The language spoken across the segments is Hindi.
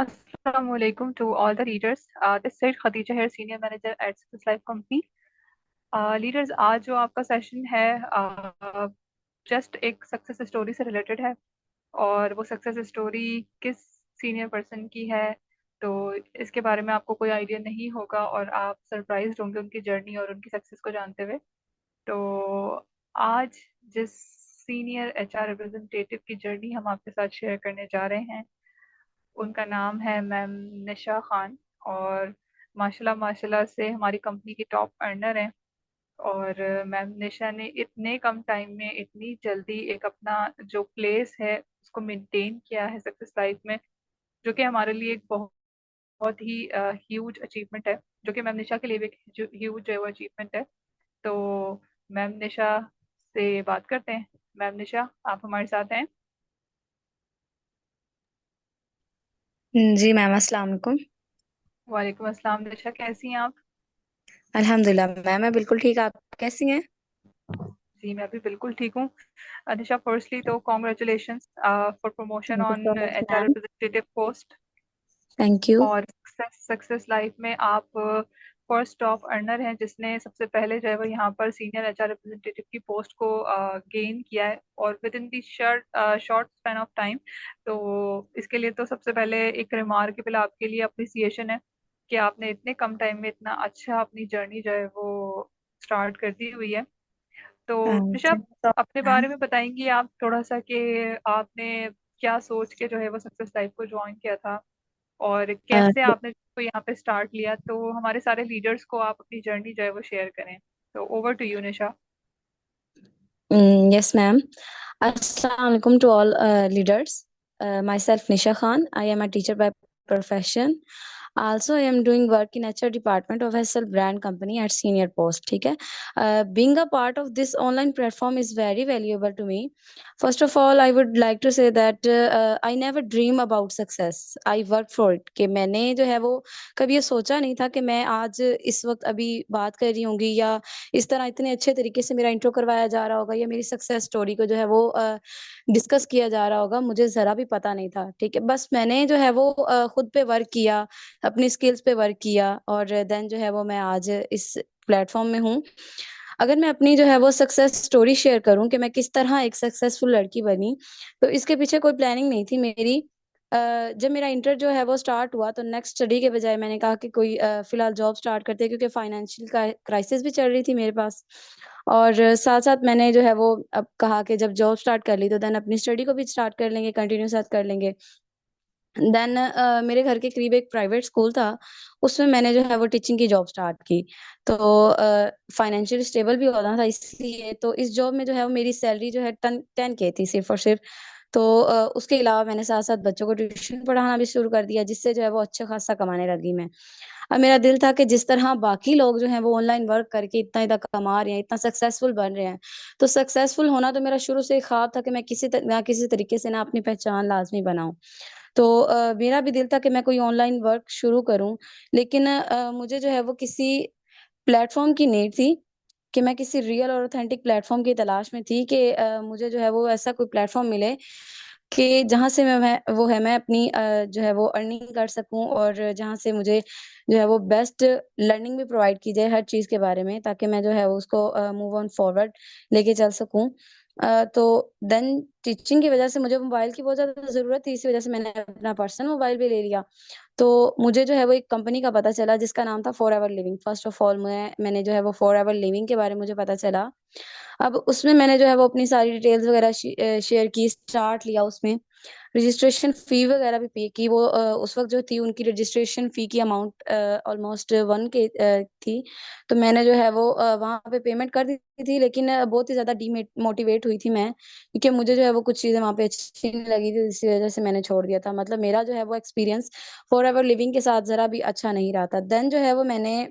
Assalamu alaikum to all the leaders. This is Khadija here, Senior Manager at Success Life Company. Leaders आज जो आपका सेशन है जस्ट एक सक्सेस स्टोरी से रिलेटेड है और वो सक्सेस स्टोरी किस सीनियर पर्सन की है तो इसके बारे में आपको कोई आइडिया नहीं होगा और आप सरप्राइज होंगे उनकी जर्नी और उनकी सक्सेस को जानते हुए। तो आज जिस सीनियर एचआर रिप्रेजेंटेटिव की जर्नी हम आपके साथ शेयर करने जा रहे हैं उनका नाम है मैम निशा खान। और माशाल्लाह माशाल्लाह से हमारी कंपनी की टॉप अर्नर हैं। और मैम निशा ने इतने कम टाइम में इतनी जल्दी एक अपना जो प्लेस है उसको मेंटेन किया है सक्सेस लाइफ में, जो कि हमारे लिए एक बहुत बहुत ही ह्यूज अचीवमेंट है, जो कि मैम निशा के लिए भी एक ह्यूज जो है वो अचीवमेंट है। तो मैम निशा से बात करते हैं। मैम निशा, आप हमारे साथ हैं? जी मैम, अस्सलाम वालेकुम। वालेकुम अस्सलाम। निशा, कैसी हैं आप? अल्हम्दुलिल्लाह मैम, मैं बिल्कुल ठीक। आप कैसी हैं? जी, मैं भी बिल्कुल ठीक हूँ। निशा, फर्स्टली तो congratulations for promotion thank you so on much HR ma'am. Representative post. Thank you. और सक्सेस लाइफ में आप फर्स्ट टॉप अर्नर हैं जिसने सबसे पहले जो है वो यहाँ पर सीनियर एचआर रिप्रेजेंटेटिव की पोस्ट को गेन किया है और with in the short short span of time. तो इसके लिए तो सबसे पहले एक रिमार्केबल आपके लिए अप्रिसिएशन है कि आपने इतने कम टाइम में इतना अच्छा अपनी जर्नी जो है वो स्टार्ट कर दी हुई है। तो निशा, थैंक यू सो मच अपने मैम। बारे में बताएंगी आप थोड़ा सा कि आपने क्या सोच के जो है वो सक्सेस लाइफ को ज्वाइन किया था और कैसे आपने को यहाँ पे स्टार्ट लिया, तो हमारे सारे लीडर्स को आप अपनी जर्नी जो है वो शेयर करें। तो over to you Nisha. Yes ma'am. Assalamu alaikum to all leaders. Myself Nisha Khan. I am a teacher by profession. Also, I am doing work in HR department of SL brand company at senior post. ठीक है. Being a part of this online platform is very valuable to me. First of all, I would like to say that I never dream about success. I work for it. कि मैंने जो है वो कभी ये सोचा नहीं था कि मैं आज इस वक्त अभी बात कर रही होंगी या इस तरह इतने अच्छे तरीके से मेरा इंट्रो करवाया जा रहा होगा या मेरी सक्सेस स्टोरी को जो है वो डिस्कस किया जा रहा होगा। मुझे ज़रा भी पता नहीं था। ठीक है, बस मैंने जो है वो खुद पे वर्क किया, अपनी स्किल्स पे वर्क किया और देन जो है वो मैं आज इस प्लेटफॉर्म में हूँ। अगर मैं अपनी जो है वो सक्सेस स्टोरी शेयर करूं कि मैं किस तरह एक सक्सेसफुल लड़की बनी, तो इसके पीछे कोई प्लानिंग नहीं थी मेरी। जब मेरा इंटर जो है वो स्टार्ट हुआ तो नेक्स्ट स्टडी के बजाय मैंने कहा कि कोई फिलहाल जॉब स्टार्ट करते हैं, क्योंकि फाइनेंशियल क्राइसिस भी चल रही थी मेरे पास। और साथ साथ मैंने जो है वो अब कहा कि जब जॉब स्टार्ट कर ली तो देन अपनी स्टडी को भी स्टार्ट कर लेंगे, कंटिन्यू साथ कर लेंगे। देन मेरे घर के करीब एक प्राइवेट स्कूल था, उसमें मैंने जो है वो टीचिंग की जॉब स्टार्ट की। तो फाइनेंशियल स्टेबल भी होना था इसलिए, तो इस जॉब में जो है वो मेरी सैलरी जो है 10K थी सिर्फ और सिर्फ। तो उसके अलावा मैंने साथ साथ बच्चों को ट्यूशन पढ़ाना भी शुरू कर दिया, जिससे जो है वो अच्छा खासा कमाने लगी मैं। अब मेरा दिल था कि जिस तरह बाकी लोग जो हैं वो ऑनलाइन वर्क करके इतना इतना कमा रहे हैं, इतना सक्सेसफुल बन रहे हैं, तो सक्सेसफुल होना तो मेरा शुरू से ही ख्वाब था कि मैं ना किसी तरीके से ना अपनी पहचान लाजमी बनाऊं। तो मेरा भी दिल था कि मैं कोई ऑनलाइन वर्क शुरू करूं, लेकिन मुझे जो है वो किसी प्लेटफॉर्म की नीड थी, कि मैं किसी रियल और ऑथेंटिक प्लेटफॉर्म की तलाश में थी कि मुझे जो है वो ऐसा कोई प्लेटफॉर्म मिले कि जहाँ से मैं अपनी जो है वो अर्निंग कर सकूं, और जहाँ से मुझे जो है वो बेस्ट लर्निंग भी प्रोवाइड की जाए हर चीज़ के बारे में, ताकि मैं जो है वो उसको मूव ऑन फॉरवर्ड लेके चल सकूं। तो देन टीचिंग की वजह से मुझे मोबाइल की बहुत ज़्यादा ज़रूरत थी, इसी वजह से मैंने अपना पर्सनल मोबाइल भी ले लिया। तो मुझे जो है वो एक कंपनी का पता चला जिसका नाम था for ever living. First of all मैंने जो है वो फॉर एवर लिविंग के बारे में मुझे पता चला। अब उसमें मैंने जो है वो अपनी सारी डिटेल्स वगैरह शेयर की, स्टार्ट लिया उसमें। रजिस्ट्रेशन फ़ी वगैरह भी पे की। वो उस वक़्त जो थी उनकी रजिस्ट्रेशन फ़ी की अमाउंट ऑलमोस्ट 1 के थी। तो मैंने जो है वो वहाँ पे पेमेंट कर दी थी, लेकिन बहुत ही ज़्यादा मोटिवेट हुई थी मैं, क्योंकि मुझे जो है वो कुछ चीज़ें वहाँ पे अच्छी नहीं लगी थी, इसी वज़ह से मैंने छोड़ दिया था। मतलब मेरा जो है वो एक्सपीरियंस फॉरएवर लिविंग के साथ ज़रा भी अच्छा नहीं रहा था। देन जो है वो मैंने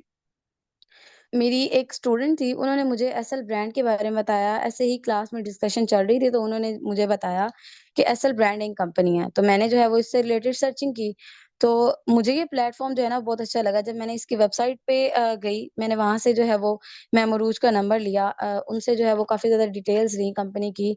मेरी एक स्टूडेंट थी, उन्होंने मुझे एसएल ब्रांड के बारे में बताया। ऐसे ही क्लास में डिस्कशन चल रही थी, तो उन्होंने मुझे बताया कि एसएल ब्रांड एक कंपनी है। तो मैंने जो है वो इससे रिलेटेड सर्चिंग की, तो मुझे ये प्लेटफ़ॉर्म जो है ना बहुत अच्छा लगा। जब मैंने इसकी वेबसाइट पे गई, मैंने वहाँ से जो है वो मैम अरूज का नंबर लिया, उनसे जो है वो काफ़ी ज़्यादा डिटेल्स ली कंपनी की।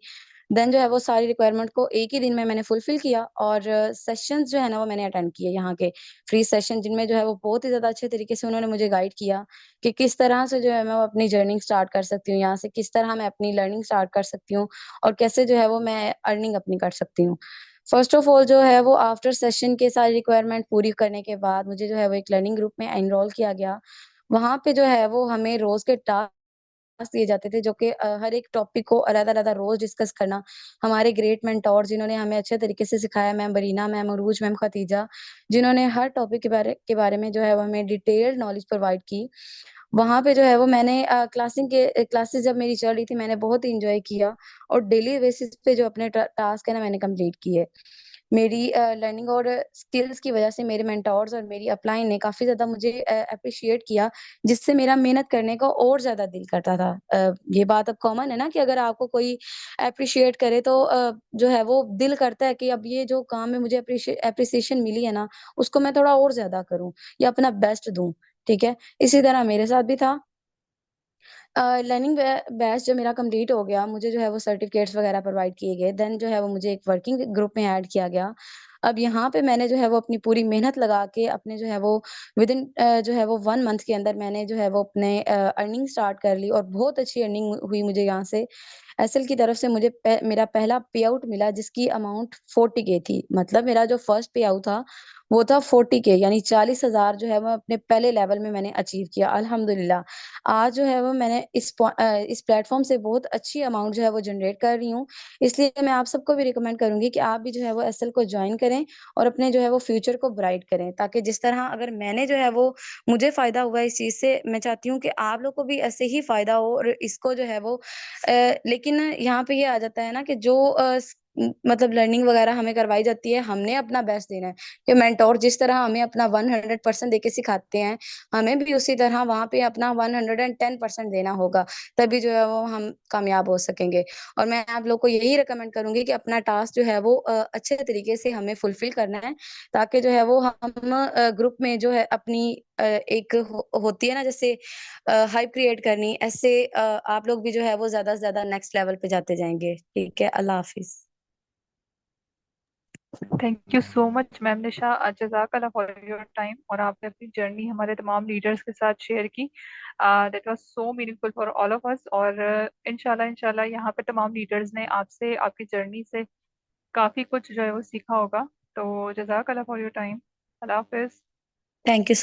देन जो है वो सारी रिक्वायरमेंट को एक ही दिन में मैंने फुलफिल किया, और सेशंस जो है ना वो मैंने अटेंड किए यहाँ के फ्री सेशन, जिनमें जो है वो बहुत ही ज्यादा अच्छे तरीके से उन्होंने मुझे गाइड किया कि किस तरह से जो है मैं वो अपनी जर्नी स्टार्ट कर सकती हूँ यहाँ से, किस तरह मैं अपनी लर्निंग स्टार्ट कर सकती हूँ, और कैसे जो है वो मैं अर्निंग अपनी कर सकती हूँ। फर्स्ट ऑफ ऑल जो है वो आफ्टर सेशन के सारी रिक्वायरमेंट पूरी करने के बाद मुझे जो है वो एक लर्निंग ग्रुप में एनरोल किया गया। वहां पे जो है वो हमें रोज के टास्क दिए जाते थे, जो कि हर एक टॉपिक को अलग अलग रोज डिस्कस करना। हमारे ग्रेट मेंटोर जिन्होंने हमें अच्छे तरीके से सिखाया, मैम बरीना, मैम अरूज, मैम खतीजा, जिन्होंने हर टॉपिक के बारे में जो है वो हमें डिटेल्ड नॉलेज प्रोवाइड की। वहां पे जो है वो मैंने क्लासेस जब मेरी चल रही थी मैंने बहुत इंजॉय किया, और डेली बेसिस पे जो अपने टास्क है ना मैंने कंप्लीट किए। मेरी लर्निंग और स्किल्स की वजह से मेरे मेंटोर्स और मेरी अपलाइन ने काफी ज्यादा मुझे अप्रिशिएट किया, जिससे मेरा मेहनत करने का और ज्यादा दिल करता था। ये बात अब कॉमन है ना कि अगर आपको कोई अप्रिशिएट करे तो जो है वो दिल करता है कि अब ये जो काम में मुझे अप्रिसिएशन मिली है ना, उसको मैं थोड़ा और ज्यादा करूं या अपना बेस्ट दूं। ठीक है, इसी तरह मेरे साथ भी था। लर्निंग बैच जो मेरा कंप्लीट हो गया, मुझे जो है वो सर्टिफिकेट्स वगैरह प्रोवाइड किए गए, देन जो है वो मुझे एक वर्किंग ग्रुप में ऐड किया गया। अब यहाँ पे मैंने जो है वो अपनी पूरी मेहनत लगा के अपने जो है वो विद इन जो है वो 1 मंथ के अंदर मैंने जो है वो अपने अर्निंग स्टार्ट कर ली, और बहुत अच्छी अर्निंग हुई मुझे यहाँ से। एसएल की तरफ से मुझे मेरा पहला पे आउट मिला, जिसकी अमाउंट 40K थी। मतलब मेरा जो फर्स्ट पे आउट था वो था 40K, यानी 40,000 जो है वो अपने पहले लेवल में मैंने अचीव किया, अल्हम्दुलिल्लाह। आज जो है वो मैंने इस प्लेटफॉर्म से बहुत अच्छी अमाउंट जो है वो जनरेट कर रही हूँ। इसलिए मैं आप सबको भी रिकमेंड करूंगी कि आप भी जो है वो एसएल को ज्वाइन करें, और अपने जो है वो फ्यूचर को ब्राइट करें, ताकि जिस तरह अगर मैंने जो है वो मुझे फायदा हुआ इस चीज से, मैं चाहती हूँ कि आप लोग को भी ऐसे ही फायदा हो। और इसको जो है वो लेकिन यहाँ पे ये आ जाता है ना कि जो मतलब लर्निंग वगैरह हमें करवाई जाती है, हमने अपना बेस्ट देना है। कि मेंटोर जिस तरह हमें अपना 100% देके सिखाते हैं, हमें भी उसी तरह वहां पे अपना 110% देना होगा, तभी जो है वो हम कामयाब हो सकेंगे। और मैं आप लोग को यही रिकमेंड करूंगी कि अपना टास्क जो है वो अच्छे तरीके से हमें फुलफिल करना है, ताकि जो है वो हम ग्रुप में जो है अपनी एक होती है ना जैसे हाइप क्रिएट करनी, ऐसे आप लोग भी जो है वो ज्यादा से ज्यादा नेक्स्ट लेवल पे जाते जाएंगे। ठीक है, अल्लाह हाफिज। Thank you so much ma'am Nisha, जज़ाकल्लाह फॉर योर टाइम, और आपने अपनी जर्नी हमारे तमाम लीडर्स के साथ शेयर की। That was so meaningful for all of us. और इंशाल्लाह इंशाल्लाह यहाँ पे तमाम लीडर्स ने आपसे, आपकी जर्नी से काफ़ी कुछ जो है वो सीखा होगा। तो जज़ाकल्लाह फॉर योर टाइम। अल्लाह हाफिज़। Thank you.